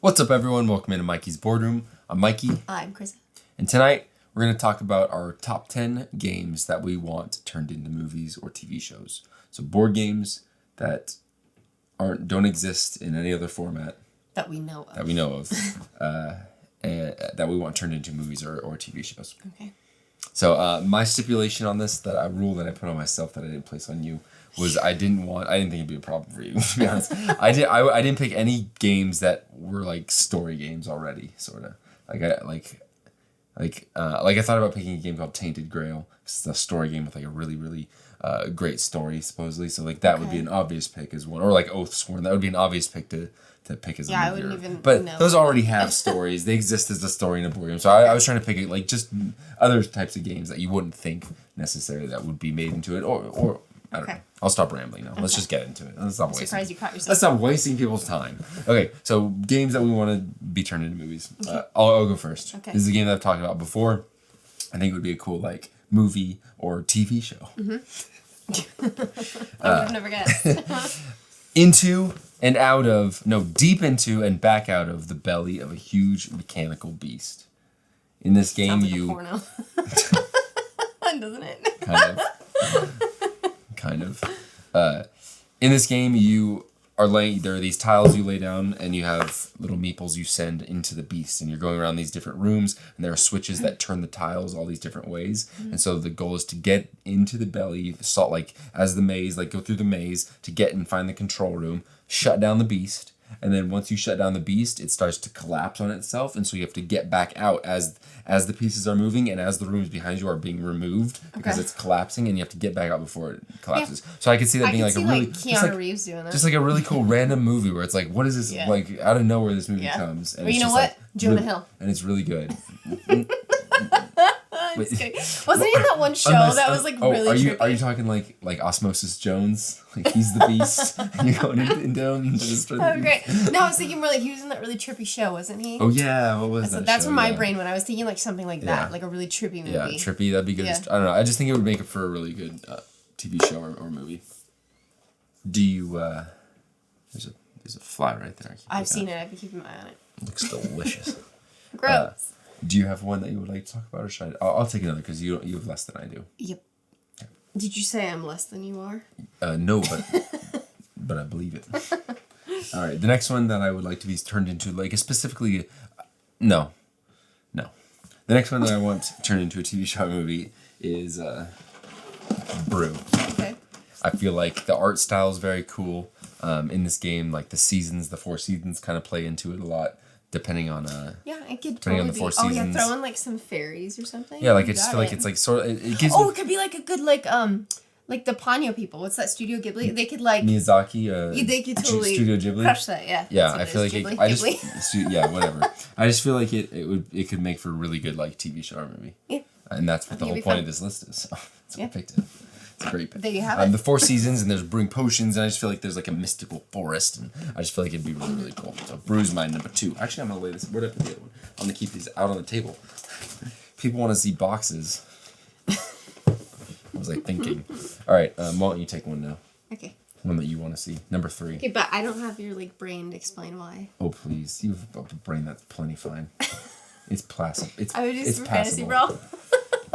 What's up, everyone? Welcome into Mikey's Boardroom. I'm Mikey. I'm Chris. And tonight, we're going to talk about our top 10 games that we want turned into movies or TV shows. So board games that don't exist in any other format. That we know of. And that we want turned into movies or TV shows. Okay. So my stipulation on this, a rule that I put on myself that I didn't place on you, was I didn't think it'd be a problem for you, to be honest. I didn't pick any games that were like story games already, sort of. I thought about picking a game called Tainted Grail. It's a story game with like a really, really great story, supposedly. So like that would be an obvious pick as one. Or like Oathsworn, that would be an obvious pick to pick as a movie. I wouldn't even But know. those already have stories. They exist as a story in a board game. So I was trying to pick like just other types of games that you wouldn't think necessarily that would be made into it. Or I don't know. I'll stop rambling now. Let's just get into it. Let's stop wasting. Surprised you caught yourself. Let's stop wasting people's time. Okay, so games that we want to be turned into movies. I'll go first. Okay. This is a game that I've talked about before. I think it would be a cool like movie or TV show. I would have never guessed. Deep into and back out of the belly of a huge mechanical beast. In this game, Sounds like a porno. Doesn't it? Kind of. In this game, there are these tiles you lay down, and you have little meeples you send into the beast, and you're going around these different rooms, and there are switches that turn the tiles all these different ways, and so the goal is to get into the belly, go through the maze to get and find the control room, shut down the beast, and then once you shut down the beast, it starts to collapse on itself, and so you have to get back out as the pieces are moving and as the rooms behind you are being removed because it's collapsing, and you have to get back out before it collapses. Yeah. So I could see that being like a really Keanu Reeves doing that. Just like a really cool random movie where it's like, what is this like out of nowhere? This movie comes. And well, you know what? Jonah Hill. And it's really good. Wasn't he in that one show that was like really trippy? Are you talking like Osmosis Jones? Like he's the beast and you're going down into the street. Oh, great. No, I was thinking more like he was in that really trippy show, wasn't he? Oh, yeah. What was that? That's where my brain went. I was thinking like something like that, like a really trippy movie. Yeah, trippy. That'd be good. Yeah. I don't know. I just think it would make it for a really good TV show or movie. Do you, there's a fly right there. I've seen it. I've been keeping my eye on it. It looks delicious. Gross. Do you have one that you would like to talk about, or should I'll take another because you have less than I do. Yep. Okay. Did you say I'm less than you are? No, but I believe it. All right, the next one that I would like to be turned into no. The next one that I want turned into a TV show or movie is Brew. Okay. I feel like the art style is very cool. In this game, like the 4 seasons kind of play into it a lot. Depending on it could totally on the 4 seasons. Oh yeah, throw in like some fairies or something. Yeah, like I just feel like it's like sort of it gives. Oh, it could be like a good like the Ponyo people. What's that Studio Ghibli? They could like Miyazaki. They could totally Studio Ghibli. crush that. Yeah. Yeah, I feel like whatever. I just feel like it could make for a really good like TV show or movie. Yeah. And that's what the whole point of this list is. So that's why I picked it. It's a great pick. There you have it. The 4 seasons, and there's brewing potions, and I just feel like there's like a mystical forest, and I just feel like it'd be really, really cool. So Brew's my number 2. Actually, I'm gonna lay this. Where did I put the other one? I'm gonna keep these out on the table. People want to see boxes. What was I thinking? All right, why don't you take one now? Okay. One that you want to see. Number 3. Okay, but I don't have your like brain to explain why. Oh please, you have a brain that's plenty fine. It's placid. I would do Super Fantasy Brawl.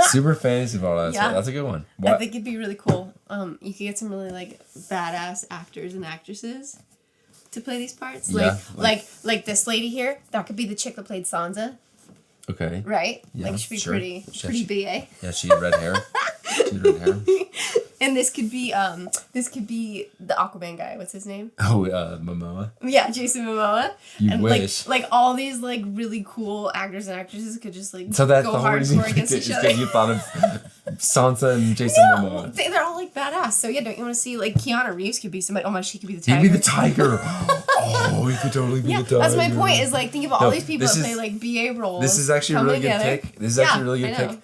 Super Fantasy Brawl. That's a good one. What? I think it'd be really cool. You could get some really like badass actors and actresses to play these parts. Like this lady here. That could be the chick that played Sansa. Okay. Right? Yeah, like she'd be pretty BA. Yeah, she had red hair. And this could be the Aquaman guy. What's his name? Oh, Momoa. Yeah, Jason Momoa. You and wish. Like all these like really cool actors and actresses could just like so that's go the hardcore against each other. You thought of Sansa and Jason Momoa. They're all like badass. So yeah, don't you want to see like Keanu Reeves could be somebody? Oh my, she could be the tiger. He'd be the tiger. Oh, he could totally be the tiger. That's my point. Is like think about all these people that play like BA roles. This is actually a really good pick. This is actually a really good pick.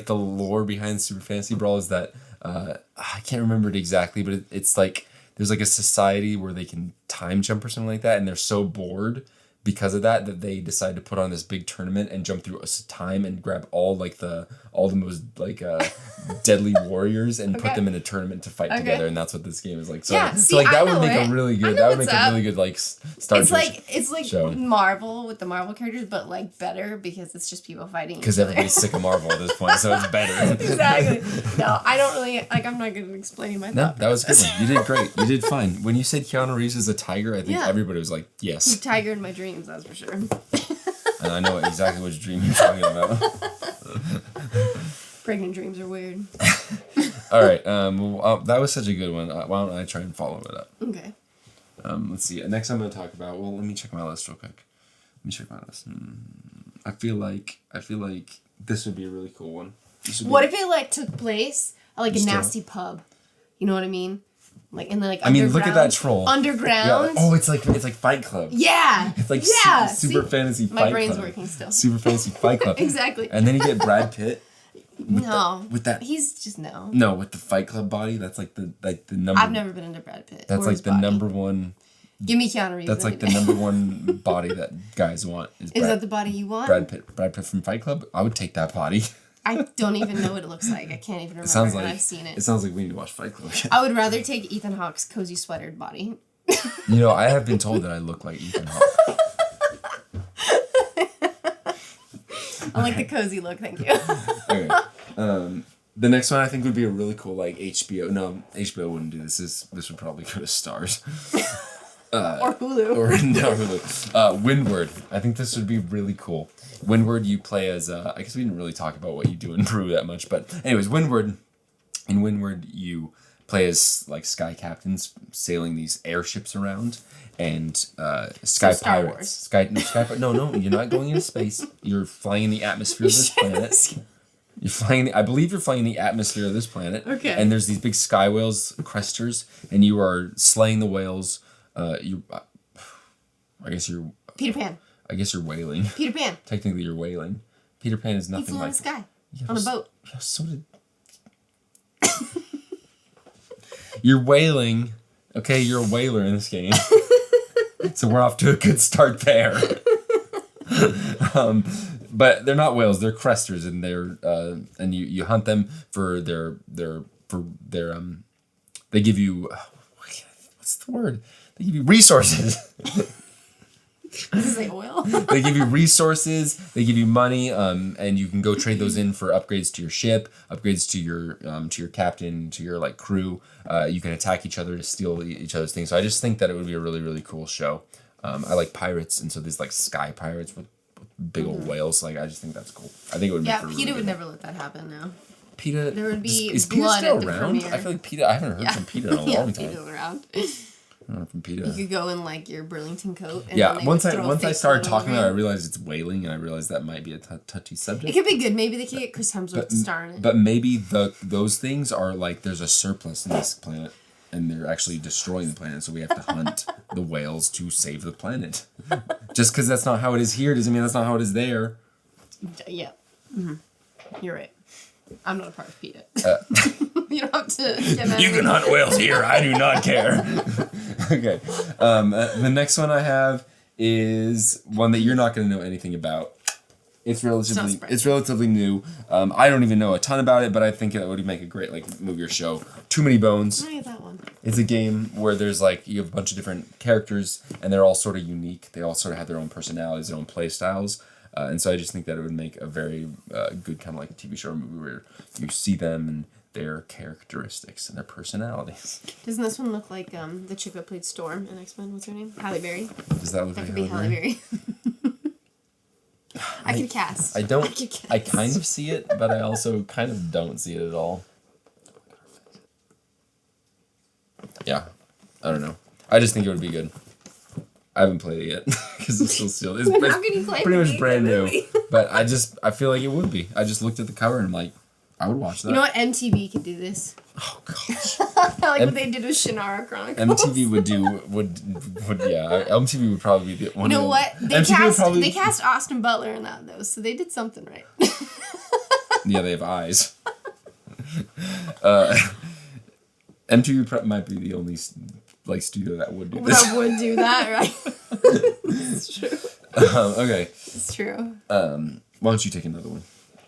The lore behind Super Fantasy Brawl is that I can't remember it exactly, but it's like there's like a society where they can time jump or something like that, and they're so bored because of that they decide to put on this big tournament and jump through time and grab all the most deadly warriors and put them in a tournament to fight together, and that's what this game is like. So, that would make a really good start. It's like show. Marvel with the Marvel characters, but like better because it's just people fighting. Because everybody's sick of Marvel at this point, so it's better. Exactly. No, I don't really I'm not good at explaining my. No, that was good. You did great. You did fine. When you said Keanu Reeves is a tiger, I think everybody was like, yes. He's a tiger in my dreams, that's for sure. And I know exactly which dream you're talking about. Pregnant dreams are weird. All right. That was such a good one. Why don't I try and follow it up? Okay. Let's see. Next I'm going to talk about. Well, let me check my list real quick. Let me check my list. I feel like this would be a really cool one. What if it took place at a nasty pub? You know what I mean? Look at that troll. Underground. Yeah. Oh, it's like Fight Club. Yeah. It's like super fantasy Fight Club. My brain's working still. Super fantasy Fight Club. Exactly. And then you get Brad Pitt. With that. He's just no. No, with the Fight Club body, that's like the number. I've never been into Brad Pitt. That's like the number one. Give me Keanu Reeves. That's like the number one body that guys want. Is that the body you want? Brad Pitt from Fight Club. I would take that body. I don't even know what it looks like. I can't even remember. I've seen it. It sounds like we need to watch Fight Club again. I would rather take Ethan Hawke's cozy sweatered body. I have been told that I look like Ethan Hawke. I like the cozy look, thank you. Okay. The next one I think would be a really cool HBO. No, HBO wouldn't do this. This would probably go to Stars. Or Hulu. Hulu. Windward. I think this would be really cool. Windward, you play as I guess we didn't really talk about what you do in Brew that much, but anyways, Windward. In Windward, you play as sky captains sailing these airships around, and sky pirates. No, you're not going into space. You're flying in the atmosphere of this planet. I believe you're flying in the atmosphere of this planet. Okay. And there's these big sky whales, cresters, and you are slaying the whales. I guess you're Peter Pan. I guess you're whaling. Peter Pan. Technically, you're whaling. Peter Pan is nothing like. He flew in the sky on a boat. Yeah, so did. You're whaling. Okay, you're a whaler in this game. So we're off to a good start there. But they're not whales. They're cresters, and and you hunt them for their. They give you. What's the word? They give you resources. Does it say oil? They give you resources. They give you money, and you can go trade those in for upgrades to your ship, upgrades to your captain, to your crew. You can attack each other to steal each other's things. So I just think that it would be a really, really cool show. I like pirates, and so there's sky pirates with big old whales. I just think that's cool. I think it would. Yeah, PETA would never let that happen now. PETA. There would be is blood PETA still at the around? premiere. I feel like PETA. I haven't heard from PETA in a long time. PETA's around. From PETA. You could go in your Burlington coat. And once I started talking about it, I realized it's whaling, and I realized that might be a touchy subject. It could be good. Maybe they could get Chris Hemsworth to star in it. But maybe those things are there's a surplus in this planet, and they're actually destroying the planet, so we have to hunt the whales to save the planet. Just because that's not how it is here doesn't mean that's not how it is there. Yeah. Mm-hmm. You're right. I'm not a part of PETA. You don't have to get mad. You can hunt whales here. I do not care. Okay. The next one I have is one that you're not going to know anything about. It's relatively new. I don't even know a ton about it, but I think it would make a great movie or show. Too Many Bones. I get that one. It's a game where there's you have a bunch of different characters, and they're all sort of unique. They all sort of have their own personalities, their own play styles. And so I just think that it would make a very good kind of TV show or movie where you see them and their characteristics and their personalities. Doesn't this one look like the chick that played Storm in X-Men? What's her name? Halle Berry. Does that look that like could be Halle Berry? I could cast. I kind of see it, but I also kind of don't see it at all. Yeah, I don't know. I just think it would be good. I haven't played it yet because it's still sealed. It's How can you play pretty much brand new. But I feel like it would be. I just looked at the cover and I'm like, I would watch that. You know what? MTV could do this. Oh gosh. What they did with Shannara Chronicles. MTV would MTV would probably be the one. You know what? They cast Austin Butler in that though, so they did something right. Yeah, they have eyes. MTV might be the only studio that would do this. That would do that, right? That's true. Okay. It's true. Why don't you take another one?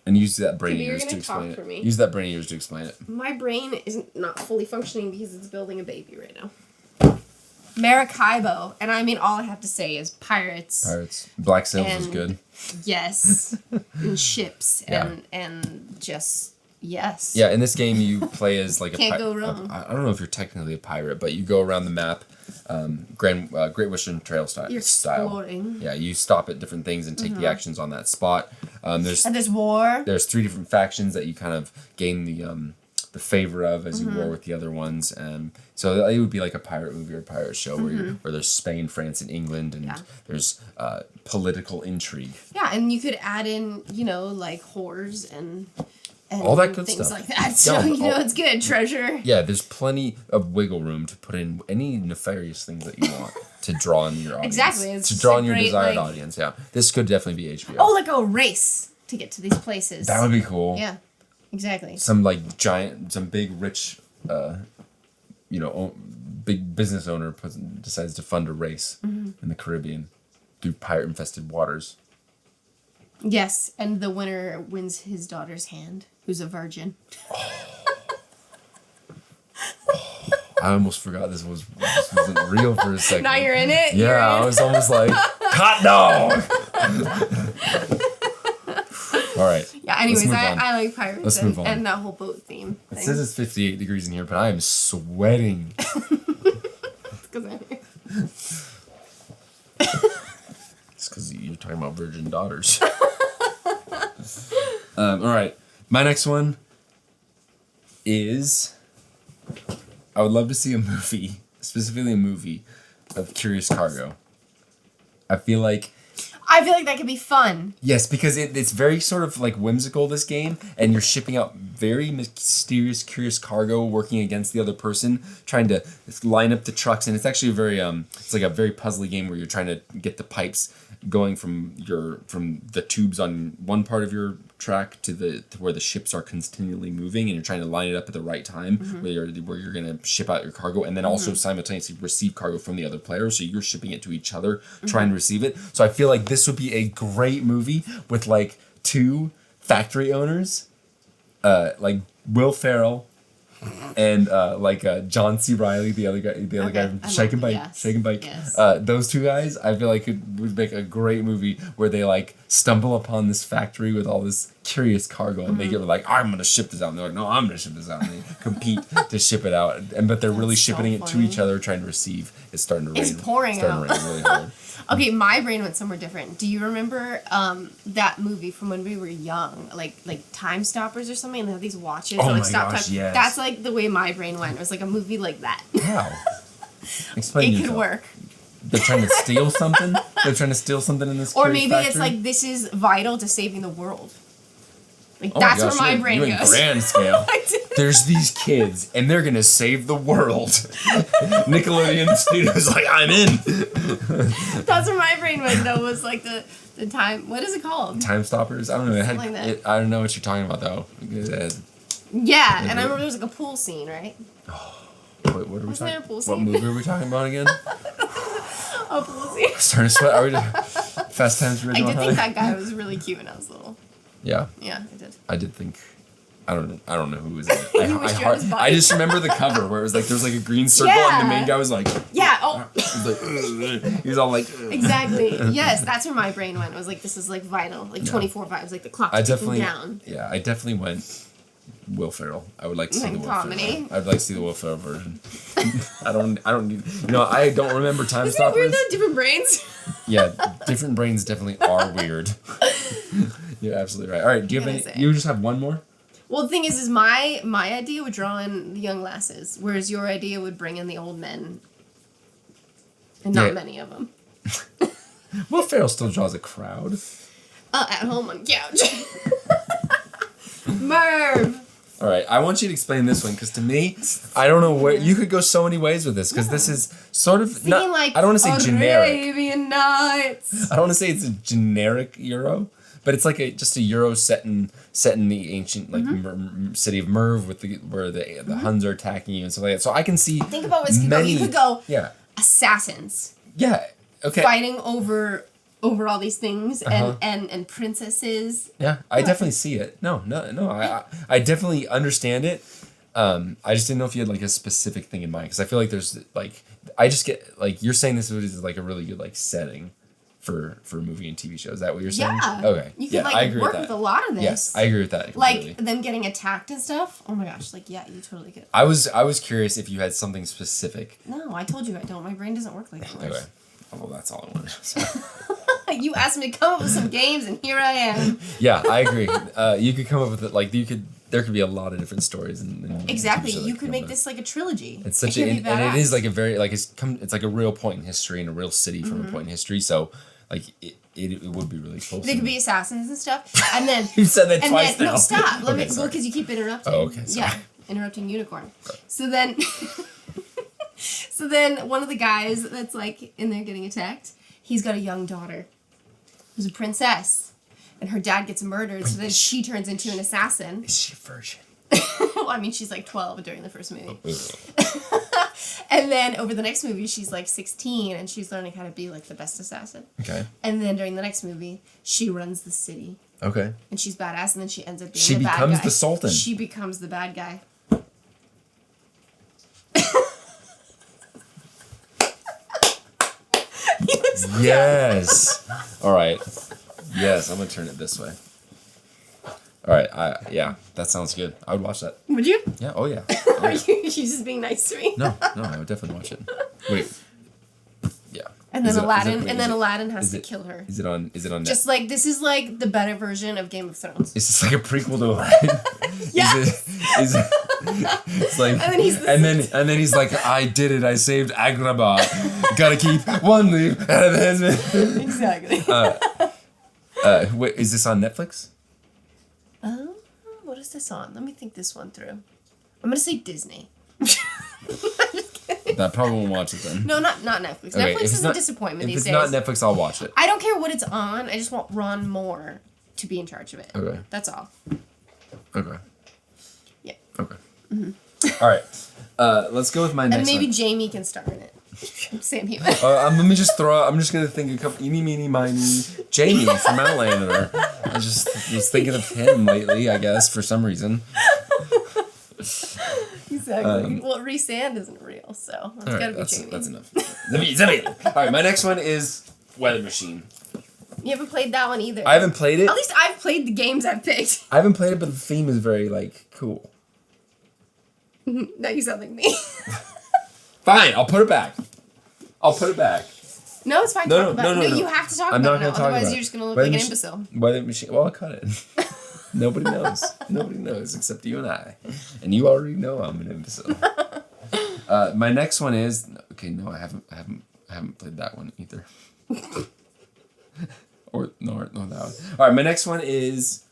And use that brain of yours to explain for it. me. Use that brain of yours to explain it. My brain is not fully functioning because it's building a baby right now. Maracaibo, and I mean all I have to say is pirates. Black Sails is good. Yes. And ships and just yes. Yeah, in this game you play as like Can't go wrong. I don't know if you're technically a pirate, but you go around the map, Great Western Trail style. You're exploring. Yeah, you stop at different things and take the actions on that spot. And there's war. There's 3 different factions that you kind of gain the favor of as you war with the other ones. So it would be like a pirate movie or a pirate show where there's Spain, France, and England, and there's political intrigue. Yeah, and you could add in, like whores and all that good things stuff like that. So, it's good. Treasure. Yeah, there's plenty of wiggle room to put in any nefarious things that you want to draw in your audience. Exactly. It's to draw in your great, desired audience, yeah. This could definitely be HBO. Oh, like a race to get to these places. That would be cool. Yeah, exactly. Some big rich, big business owner decides to fund a race in the Caribbean through pirate-infested waters. Yes, and the winner wins his daughter's hand, who's a virgin. I almost forgot this wasn't real for a second. Now you're in it? Yeah, I was almost like, hot dog! All right. Yeah, anyways, I like pirates Let's move on. And that whole boat theme thing. It says it's 58 degrees in here, but I am sweating. It's because I'm here. It's because you're talking about virgin daughters. All right. My next one is... I would love to see a movie, specifically a movie, of Curious Cargo. I feel like that could be fun. Yes, because it's very sort of like whimsical, this game, and you're shipping out very mysterious, curious cargo, working against the other person, trying to line up the trucks, and it's actually a very it's like a very puzzly game where you're trying to get the pipes going from the tubes on one part of your track to where the ships are continually moving, and you're trying to line it up at the right time where you're gonna ship out your cargo, and then also simultaneously receive cargo from the other player, so you're shipping it to each other, trying to receive it. So I feel like this would be a great movie with like 2 factory owners, like Will Ferrell and John C. Reilly, the other guy from Shake and Bake. Yes. Those 2 guys, I feel like would make a great movie where they like stumble upon this factory with all this curious cargo, and they get like, I'm gonna ship this out, and they're like, no, I'm gonna ship this out, and they compete to ship it out, but they're really shipping it to each other, trying to receive. It's starting to rain. It's pouring out. Starting to rain really hard. Okay, my brain went somewhere different. Do you remember that movie from when we were young, like Time Stoppers or something? And they have these watches that like stop time. Yes. That's like the way my brain went. It was like a movie like that. How? Explain. It could work. They're trying to steal something. They're trying to steal something in this. Or maybe factory? it's like this is vital to saving the world. Like oh that's my gosh, where my brain you goes. Grand scale. There's these kids, and they're gonna save the world. Nickelodeon Studios like, I'm in. That's where my brain went though. Was like the time. What is it called? Time Stoppers. I don't know. Something like that. I don't know what you're talking about though. Yeah, and I remember there was like a pool scene, right? Wait, what are we Wasn't talking? there a pool What scene? movie are we talking about again? A pool scene. Starting to sweat. Are we Fast Times at I Ridgemont did High? think that guy was really cute when I was little. Yeah. Yeah, I did. I did think. I don't know who was in it. You wished you had his body. I just remember the cover where it was like there was like a green circle and the main guy was like. Yeah. Oh. He was all like. Exactly. Yes, that's where my brain went. It was like this is like vital, like 24 vibes, like the clock's ticking down. Yeah, I definitely went. Will Ferrell. I would like to see Like the Will comedy? Ferrell. I'd like to see the Will Ferrell version. I don't need. I don't remember Time Isn't it weird Stoppers. though? Different brains. Yeah, different brains definitely are weird. You're absolutely right. All right, do you have any? You just have one more. Well, the thing is my idea would draw in the young lasses, whereas your idea would bring in the old men, and not many of them. Will Ferrell still draws a crowd. At home on the couch. Merv. All right, I want you to explain this one because to me, I don't know where you could go so many ways with this because this is sort of not. Like I don't want to say generic. Arabian Nights. I don't want to say it's a generic Euro, but it's like just a Euro set in the ancient city of Merv with where the Huns are attacking you and stuff like that. So I can see. Think about what this could go. You could go. Yeah. Assassins. Yeah. Okay. Fighting over over all these things and princesses. Yeah, I definitely see it. No. I definitely understand it. I just didn't know if you had like a specific thing in mind because I feel like there's like I just get like you're saying this is like a really good like setting for movie and TV shows. Is that what you're saying? Yeah. Okay. You could like work with a lot of this. Yes, I agree with that. Like them getting attacked and stuff. Oh my gosh! Like yeah, you totally could. I was curious if you had something specific. No, I told you I don't. My brain doesn't work like that. Okay. Well, that's all I wanted. So. You asked me to come up with some games, and here I am. Yeah, I agree. You could come up with it like you could. There could be a lot of different stories. Exactly, you could make this like a trilogy. It's such and it is like a very like it's like a real point in history and a real city from a point in history. So like it would be really close. There could be assassins and stuff, and then you said that twice now. No, stop. Let me because you keep interrupting. Oh, okay. Sorry. Yeah, interrupting unicorn. So then, so then one of the guys that's like in there getting attacked, he's got a young daughter, who's a princess, and her dad gets murdered. So then she turns into an assassin. Is she a virgin? Well, I mean, she's like 12 during the first movie. And then over the next movie, she's like 16 and she's learning how to be like the best assassin. Okay. And then during the next movie, she runs the city. Okay. And she's badass, and then she ends up being the bad guy. She becomes the sultan. She becomes the bad guy. Yes. All right. Yes, I'm gonna turn it this way. All right. Yeah, that sounds good. I would watch that. Would you? Yeah. Oh yeah. Are you just being nice to me? No, I would definitely watch it. Wait. Yeah. And then Aladdin has to kill her. Is it on? Just like this is like the better version of Game of Thrones. Is this like a prequel to Aladdin? Yes. It's like and then he's like, I did it. I saved Agrabah. Gotta keep one leaf out of the husband. Exactly. Wait, is this on Netflix? What is this on? Let me think this one through. I'm gonna say Disney. That probably won't watch it then. No, not Netflix. Okay, Netflix is a disappointment these days. If it's not Netflix, I'll watch it. I don't care what it's on. I just want Ron Moore to be in charge of it. Okay. That's all. Okay. Yeah. Okay. Mm-hmm. All right. Let's go with my next one. And maybe Jamie can star in it. Sam Hewitt. Let me just I'm just gonna think a couple. Eeny, meeny, miny. Jamie from Outlander. I just was thinking of him lately. I guess for some reason. Exactly. Well, Rhys-Ann isn't real, so it's gotta be Jamie. That's enough. All right, my next one is Weather Machine. You haven't played that one either. I haven't played it. At least I've played the games I've picked. I haven't played it, but the theme is very like cool. Now you sound like me. Fine, I'll put it back. No, it's fine. No, you have to talk about it now. Otherwise, you're just gonna look like an imbecile. Weather Machine. Well, I'll cut it. Nobody knows. Nobody knows except you and I. And you already know I'm an imbecile. My next one is I haven't played that one either. or that one. All right, my next one is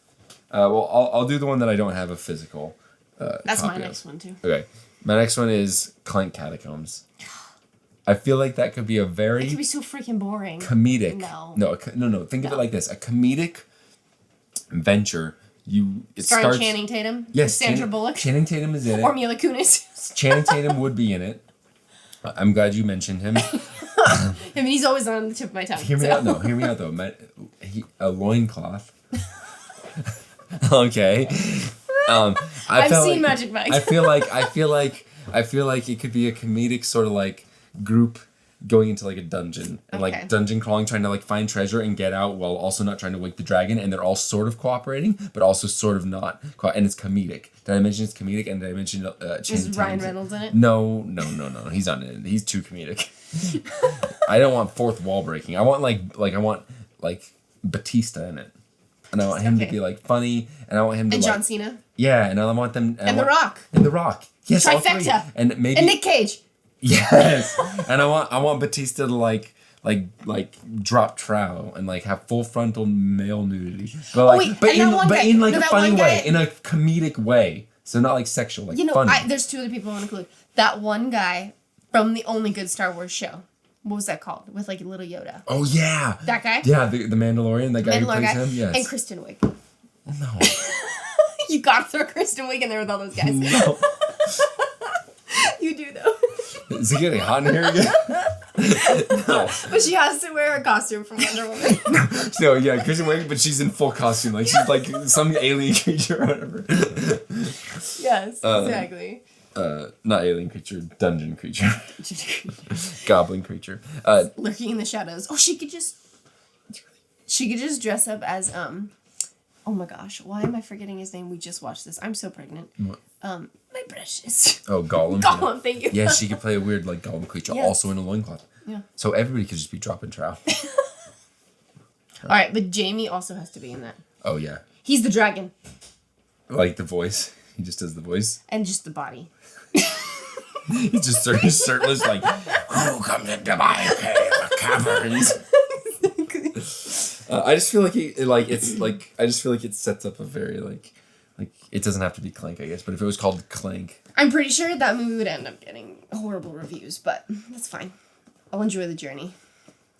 I'll do the one that I don't have a physical. That's my next one too. Okay, my next one is Clank Catacombs. I feel like that could be a very. It could be so freaking boring. Comedic. No. Think of it like this: a comedic venture. Starring Channing Tatum? Yes. Sandra Bullock? Channing Tatum is in it. Or Mila Kunis. Channing Tatum would be in it. I'm glad you mentioned him. I mean, he's always on the tip of my tongue. Hear me out though. A loincloth. Okay. I've seen Magic Mike. I feel like it could be a comedic sort of like group going into like a dungeon and like dungeon crawling, trying to like find treasure and get out while also not trying to wake the dragon, and they're all sort of cooperating but also sort of not, and it's comedic. Did I mention it's comedic? And did I mention is Ryan Reynolds in it? No, he's not in it. He's too comedic. I don't want fourth wall breaking. I want like Batista in it, and I want him to be like funny, and I want him to John Cena. Yeah, and I want them The Rock. And The Rock. Yes, trifecta. And maybe and Nick Cage. Yes, and I want Batista to like drop trowel and like have full frontal male nudity, but in like a funny way, in a comedic way, so not like sexual, like funny. There's two other people I want to include. That one guy from the only good Star Wars show. What was that called? With like little Yoda. Oh yeah. That guy. Yeah, the Mandalorian, that guy who plays him. Yes. And Kristen Wiig. No. You gotta throw Kristen Wiig in there with all those guys. No. You do though. Is it getting hot in here again? No. But she has to wear her costume from Wonder Woman. No, yeah, Kristen Wiig, but she's in full costume, like she's like some alien creature or whatever. Yes, exactly. Not alien creature, dungeon creature. Goblin creature. Lurking in the shadows. Oh, she could just dress up as oh my gosh, why am I forgetting his name? We just watched this. I'm so pregnant. What? My precious. Oh, Gollum. Gollum, Yeah. thank you. Yeah, she could play a weird like Gollum creature, Yeah. also in a loincloth. Yeah. So everybody could just be dropping trow. All right, but Jamie also has to be in that. Oh yeah. He's the dragon. Like the voice. He just does the voice. And just the body. He's just shirtless, like, who comes into my caverns? I just feel like I just feel like it sets up a very like it doesn't have to be Clank, I guess, but if it was called Clank. I'm pretty sure that movie would end up getting horrible reviews, but that's fine. I'll enjoy the journey.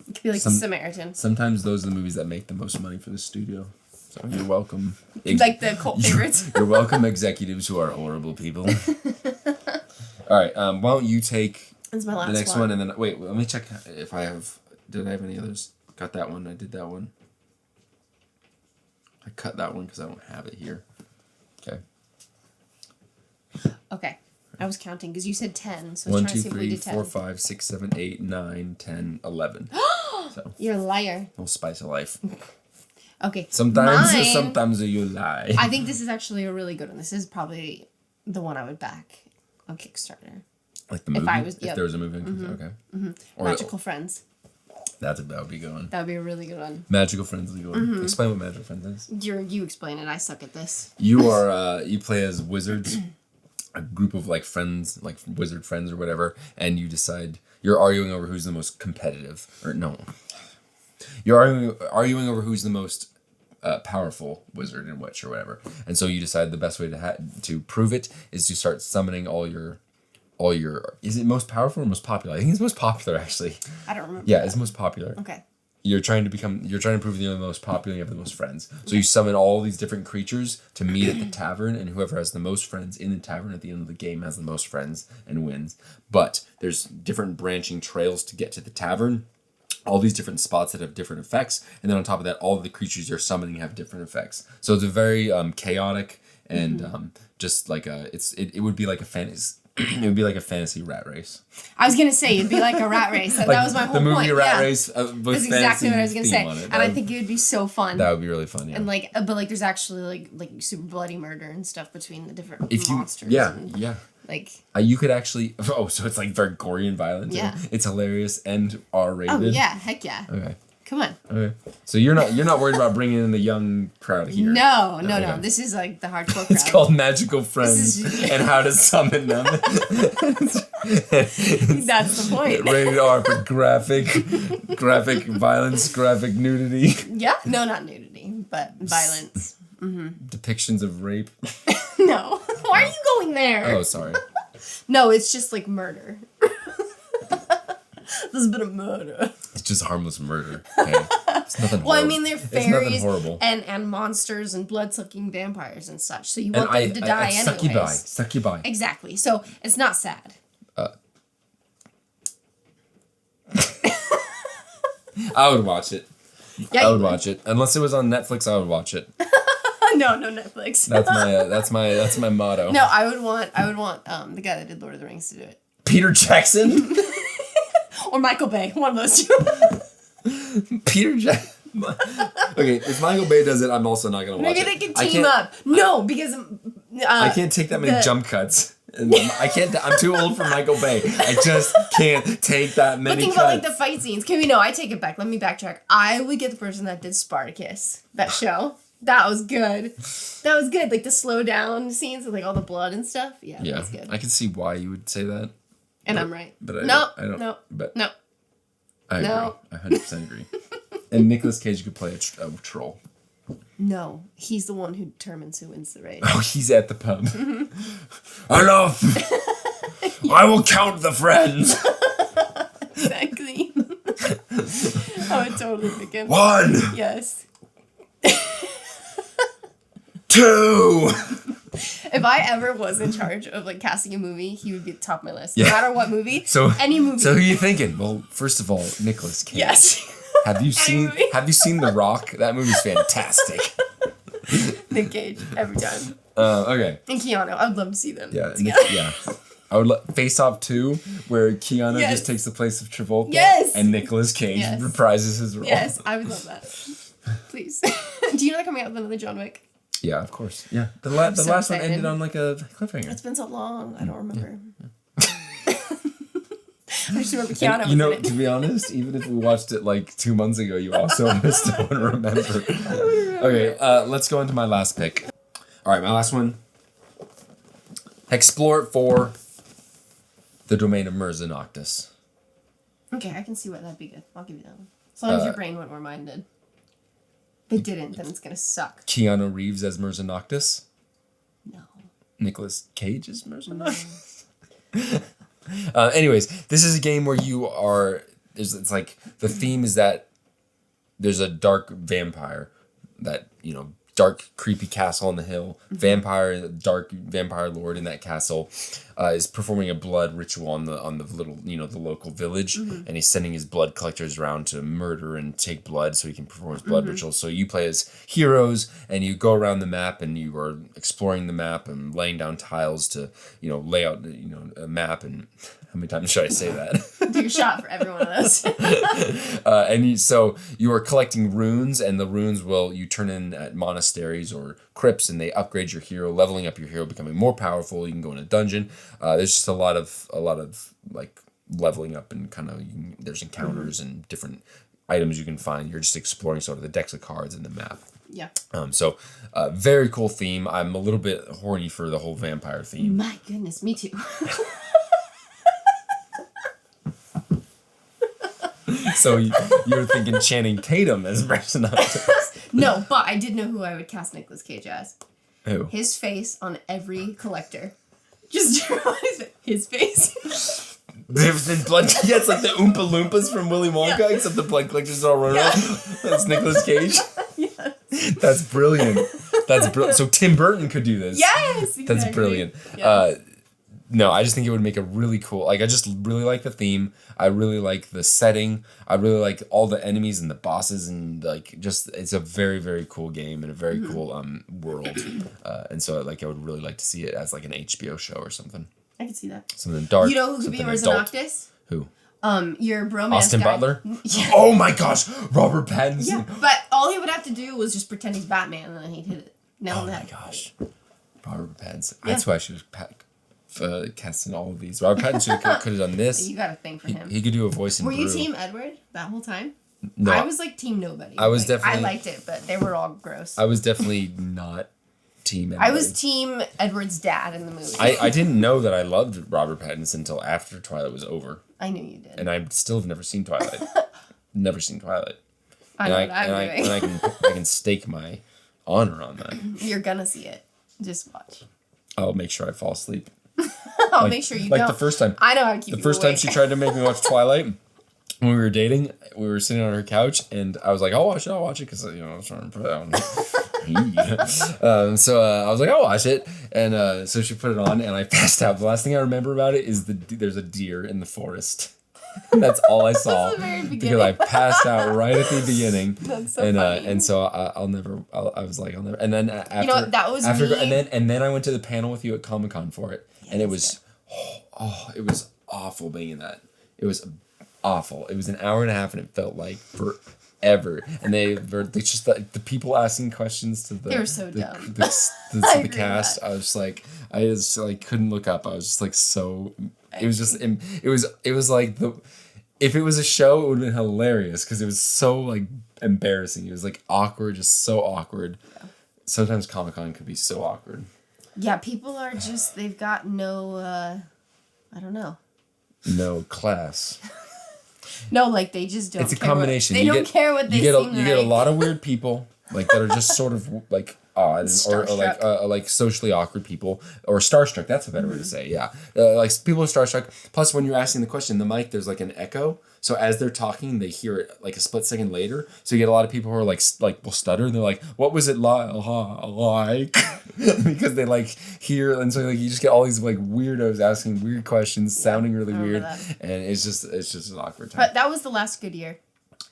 It could be like The Samaritan. Sometimes those are the movies that make the most money for the studio. So you're welcome. Like the cult favorites. You're welcome, executives who are horrible people. All right, why don't you take That's my last the next one, and then wait. Let me check if I have. Did I have any others? Got that one. I did that one. I cut that one because I don't have it here. Okay. Okay. I was counting because you said 10, so 1, trying 2, to see if we 3, did 10. 4, 5, 6, 7, 8, 9, 10, 11. So You're a liar. little spice of life. Okay. Sometimes you lie. I think this is actually a really good one. This is probably the one I would back on Kickstarter. Like the movie? If yep. there was a movie? Okay. Or Magical Friends. that would be a good one. That would be a really good one. Magical Friends is a good one. Explain what Magical Friends is. You explain it. I suck at this. You are you play as wizards, a group of like friends, like wizard friends or whatever, and you decide you're arguing over who's the most competitive, or no, you're arguing over who's the most powerful wizard and witch or whatever, and so you decide the best way to prove it is to start summoning all your. Is it most powerful or most popular? I think it's most popular actually. I don't remember. Yeah, it's most popular. Okay. You're trying to prove you're the most popular, you have the most friends. So you summon all these different creatures to meet at the tavern, and whoever has the most friends in the tavern at the end of the game has the most friends and wins. But there's different branching trails to get to the tavern, all these different spots that have different effects, and then on top of that, all of the creatures you're summoning have different effects. So it's a very chaotic and just like it would be like a fantasy. It would be like a fantasy rat race. I was gonna say it'd be like a rat race. That was my whole point. The movie Rat yeah. Race. That's exactly what I was gonna say, and I think it would be so fun. That would be really fun. Yeah. And but there's actually like super bloody murder and stuff between the different monsters. Yeah. Like you could actually. Oh, so it's like very gory and violent. Yeah. It's hilarious and R-rated. Oh yeah, heck yeah. Okay. Come on. Okay. So you're not worried about bringing in the young crowd here. No. This is like the hardcore crowd. It's called Magical Friends and how to summon them. That's the point. Rated R for graphic violence, graphic nudity. Yeah. No, not nudity, but violence. Depictions of rape. No. Why are you going there? Oh, sorry. No, it's just like murder. There's been a murder. It's just harmless murder. Okay? It's nothing horrible. Well, I mean, they're fairies horrible. and monsters and blood-sucking vampires and such. So you want them to die anyways. Succubi. Exactly. So it's not sad. I would watch it. Yeah, I would watch it. Unless it was on Netflix, I would watch it. No Netflix. That's my motto. No, I would want the guy that did Lord of the Rings to do it. Peter Jackson? Or Michael Bay, one of those two. Peter Jackson. Okay, if Michael Bay does it, I'm also not gonna watch Maybe it. they can team up. No, because I can't take that many jump cuts. And I can't. I'm too old for Michael Bay. I just can't take that many think cuts. about like the fight scenes. I take it back. Let me backtrack. I would get the person that did Spartacus, that show. That was good. Like the slow down scenes with like all the blood and stuff. Yeah, that was good. I can see why you would say that. And I'm right. But I don't. But I agree. I 100% agree. And Nicolas Cage could play a troll. No, he's the one who determines who wins the race. Oh, he's at the pub. Enough! I will count the friends. Exactly. I would totally pick him. 1. Yes. 2. If I ever was in charge of like casting a movie, he would be at the top of my list. Yeah. No matter what movie, any movie. So who are you thinking? Well, first of all, Nicolas Cage. Yes. Have you seen The Rock? That movie's fantastic. Nick Cage every time. Okay. And Keanu, I would love to see them. Yeah. together. I would Face Off 2, where Keanu just takes the place of Travolta. Yes. And Nicolas Cage reprises his role. Yes, I would love that. Please. Do you know they're coming out with another John Wick? Yeah, of course. Yeah. The last one ended on like a cliffhanger. It's been so long. I don't remember. I just remember Keanu was in in it. To be honest, even if we watched it like 2 months ago, you also still wouldn't remember. Okay, let's go into my last pick. All right, my last one. Explore it for the domain of Mirza Noctis. Okay, I can see why that'd be good. I'll give you that one. As long as your brain went where mine did. If it didn't, then it's gonna suck. Keanu Reeves as Mirza Noctis. No. Nicolas Cage as Mirza Noctis. Anyways, this is a game where you are. It's like the theme is that there's a dark vampire that dark creepy castle on the hill. Dark vampire lord in that castle is performing a blood ritual on the little the local village, and he's sending his blood collectors around to murder and take blood so he can perform his blood ritual. So you play as heroes and you go around the map and you are exploring the map and laying down tiles to lay out a map. And how many times should I say that? Do a shot for every one of those. So you are collecting runes, and the runes you turn in at monasteries or crypts, and they upgrade your hero, leveling up your hero, becoming more powerful. You can go in a dungeon. There's just a lot of like leveling up, and kind of there's encounters and different items you can find. You're just exploring sort of the decks of cards in the map. Yeah. So very cool theme. I'm a little bit horny for the whole vampire theme. My goodness, me too. So you're thinking Channing Tatum as Mirza Noctis? No, but I did know who I would cast Nicolas Cage as. Who? His face on every collector. Just his face. There's blood. Yeah, it's like the Oompa Loompas from Willy Wonka, except the blood collectors all run around. That's Nicolas Cage. Yes. That's brilliant. So Tim Burton could do this. Yes. Exactly. That's brilliant. Yes. No, I just think it would make a really cool. Like, I just really like the theme. I really like the setting. I really like all the enemies and the bosses, and it's a very, very cool game and a very cool world. And so I would really like to see it as like an HBO show or something. I can see that. Something dark. You know who could be Mirza Noctis? Who? Your bromance Austin guy. Butler? Yeah. Oh my gosh, Robert Pattinson. Yeah, but all he would have to do was just pretend he's Batman, and then he'd hit it. Oh my gosh, Robert Pattinson. Yeah. That's why I should have casting all of these. Robert Pattinson could have done this. You got a thing for him. He could do a voice in Were Brew. you Team Edward that whole time? No, I was like Team Nobody. I was definitely. I liked it, but they were all gross. I was definitely not Team Edward. I was Team Edward's dad in the movie. I didn't know that I loved Robert Pattinson until after Twilight was over. I knew you did. And I still have never seen Twilight. Never seen Twilight. I know what I'm doing. And I can stake my honor on that. You're gonna see it. Just watch. I'll make sure I fall asleep. I'll make sure you don't. don't. The first time. I know how to keep the first time she tried to make me watch Twilight, when we were dating, we were sitting on her couch, and I was like, I'll watch it, because, I was trying to put it on. So I was like, I'll watch it. And so she put it on, and I passed out. The last thing I remember about it is there's a deer in the forest. That's all I saw. That's the very beginning. Because I passed out right at the beginning. That's so funny. And so I was like, I'll never. And then after, that was me. And then I went to the panel with you at Comic-Con for it, and it was, it was awful being in that. It was awful. It was an hour and a half, and it felt like forever. And they just the people asking questions to the. They were so dumb. The cast. I was like, I just couldn't look up. I was just so. It was just. It was like if it was a show, it would have been hilarious because it was so embarrassing. It was awkward, just so awkward. Yeah. Sometimes Comic-Con could be so awkward. Yeah, people are just. They've got no. I don't know. No class. No, they just don't. It's a combination. They don't care what they You seem get a lot of weird people that are just sort of odd or like socially awkward people or starstruck. That's a better way to say. Yeah, like people are starstruck. Plus, when you're asking the question, the mic there's like an echo. So as they're talking, they hear it like a split second later. So you get a lot of people who are like will stutter. And they're like, "What was it like?" Because they like hear, and so like you just get all these like weirdos asking weird questions, sounding really weird, and it's just an awkward time. But that was the last good year.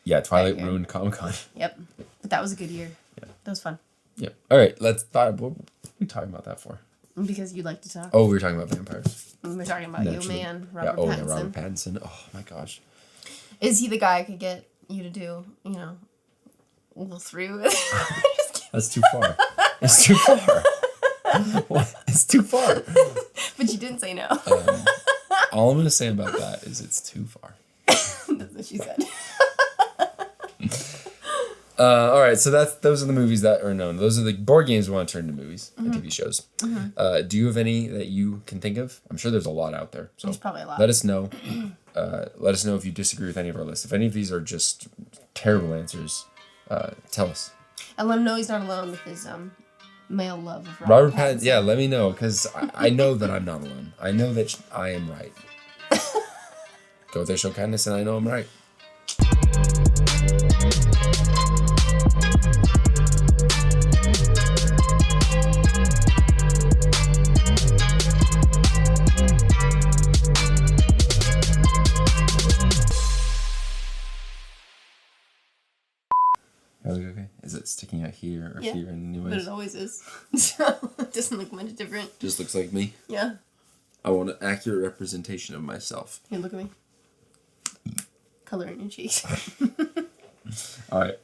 Yeah, Twilight ruined Comic-Con. Yep, but that was a good year. Yeah, that was fun. Yep. All right, let's talk. What are we talking about that for? Because you'd like to talk. Oh, we were talking about vampires. We were talking about you, man, Robert Pattinson. Yeah, Robert Pattinson. Oh my gosh. Is he the guy I could get you to do, Will 3 with? That's too far. It's too far. It's too far. But you didn't say no. All I'm going to say about that is it's too far. That's what she said. All right, so those are the movies that are known. Those are the board games we want to turn into movies and TV shows. Mm-hmm. Do you have any that you can think of? I'm sure there's a lot out there. So there's probably a lot. Let us know. Let us know if you disagree with any of our lists. If any of these are just terrible answers, tell us. And let him know he's not alone with his male love of Robert Pattinson. Yeah, let me know, because I know that I'm not alone. I know that I am right. Go there, show kindness, and I know I'm right. Okay. Is it sticking out here or here in new ways? But it always is. So it doesn't look much different. Just looks like me? Yeah. I want an accurate representation of myself. Here, look at me. Color in your cheeks. All right.